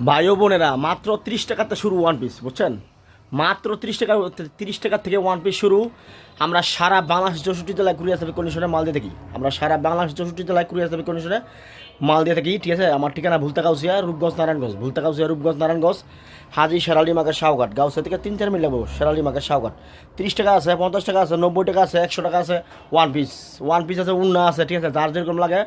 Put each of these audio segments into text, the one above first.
ভাই ও বোনেরা মাত্র 30 টাকাতে শুরু ওয়ান পিস বুঝছেন, মাত্র 30 টাকা থেকে ওয়ান পিস শুরু। আমরা সারা বাংলাদেশ 64 জেলায় কুরিয়ার সার্ভিস কন্ডিশনে মাল দিয়ে থাকি। আমরা সারা বাংলাদেশ 64 জেলায় কুরিয়ার সার্ভিস কন্ডিশনে মাল দিয়ে থাকি, ঠিক আছে। আমার ঠিকানা ভুলতা গাউসিয়া, রূপগঞ্জ নারায়ণগঞ্জ, ভুলতা গাউসিয়া, রূপগঞ্জ নারায়ণগঞ্জ, হাজি শেরালি মার্কেট শাহঘাট। গাউসিয়া থেকে 3-4 মিনিট লাগবে শেরালি মার্কেট শাহঘাট। 30 টাকা আছে, 50 টাকা আছে, 90 টাকা আছে, 100 টাকা আছে ওয়ান পিস আছে, উন্না আছে, ঠিক আছে। যার যেরকম লাগে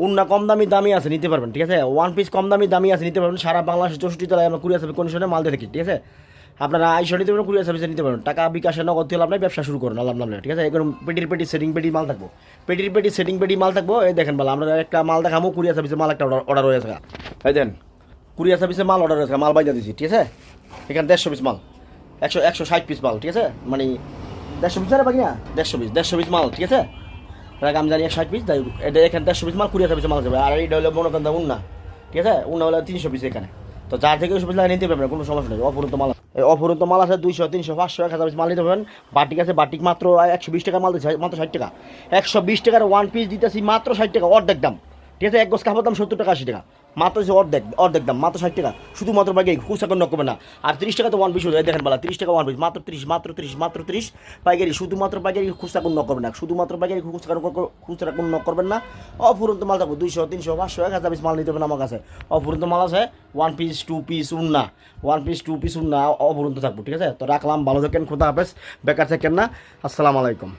উন্না কম দামি আছে নিতে পারবেন, ঠিক আছে। ওয়ান পিস কম দামি আছে নিতে পারবেন। সারা বাংলাদেশ 64 জেলায় আমরা কুরিয়ার সার্ভিস কন্ডিশনে মাল দিয়ে থাকি, ঠিক আছে। আপনারা আইসা নিতে পারবেন, কুরিয়ার সার্ভিসে নিতে পারবেন। টাকা বিকাশে নগদ দিয়ে আপনার ব্যবসা শুরু করুন আল্লাহ নামে, ঠিক আছে। এরকম পেটি সেটিং পেটি মাল থাকবো, পেটি সেটিং পেটি মাল থাকবো। এই দেখেন ভালো, আমরা একটা মাল দেখাবো, কুরিয়ার সার্ভিসে মাল একটা অর্ডার হয়ে থাকা। এই দেন কুরিয়ার সার্ভিসে মাল অর্ডার হয়েছে, মাল বাইজা দিচ্ছি, ঠিক আছে। এখানে 150 পিস মাল, 160 পিস মাল, ঠিক আছে। মানে 150 পিস না বাকি না, 150 পিস মাল, ঠিক আছে। আমি জানি 60 পিস, তাই এটা এখানে 150 পিস মাল কুরিয়ার সার্ভিসে মাল যাবে। আর এটা হলো মনে করেন উন্না, ঠিক আছে। উন্না হলো 300 পিস এখানে। তো যার থেকে 200 পিস লাগে নিতে পারবেন, কোনো সমস্যা নেই। অফুরন্ত মাল আছে 200, 300, 500, 1000 পিস মাল নিতে পারবেন। বাটিক আছে, বাটিক মাত্র 120 টাকা মাল দিচ্ছে, মাত্র 60 টাকা। 120 টাকার ওয়ান পিস দিতেছি মাত্র 60 টাকা, অর্ধেক দাম, ঠিক আছে। এক গোছ কাপড় দাম 70 টাকা 80 টাকা, মাত্র অর্ধেক দাম, মাত্র 60 টাকা শুধুমাত্র পাইকারি, খুচরা করে নকবে না। আর 30 টাকা তো ওয়ান পিস হয়ে দেখেন বলা, 30 টাকা ওয়ান পিস, মাত্র 30 পাইকারি, শুধুমাত্র পাইকারি, খুচরা করে নক করবেন না, শুধুমাত্র পাইকারি, খুচরা করে নক করবেন না। অফুরন্ত মাল থাকবো 200, 300, 500, 1000 পিস মাল নিতে পারবেন আমার কাছে। অফুরন্ত মাল আছে, ওয়ান পিস, 2 পিস উন্না, অফুরন্ত থাকবো, ঠিক আছে। তো রাখলাম, ভালো থাকেন, খোদা হাফেজ, বেকার থাকেন না। আসসালামু আলাইকুম।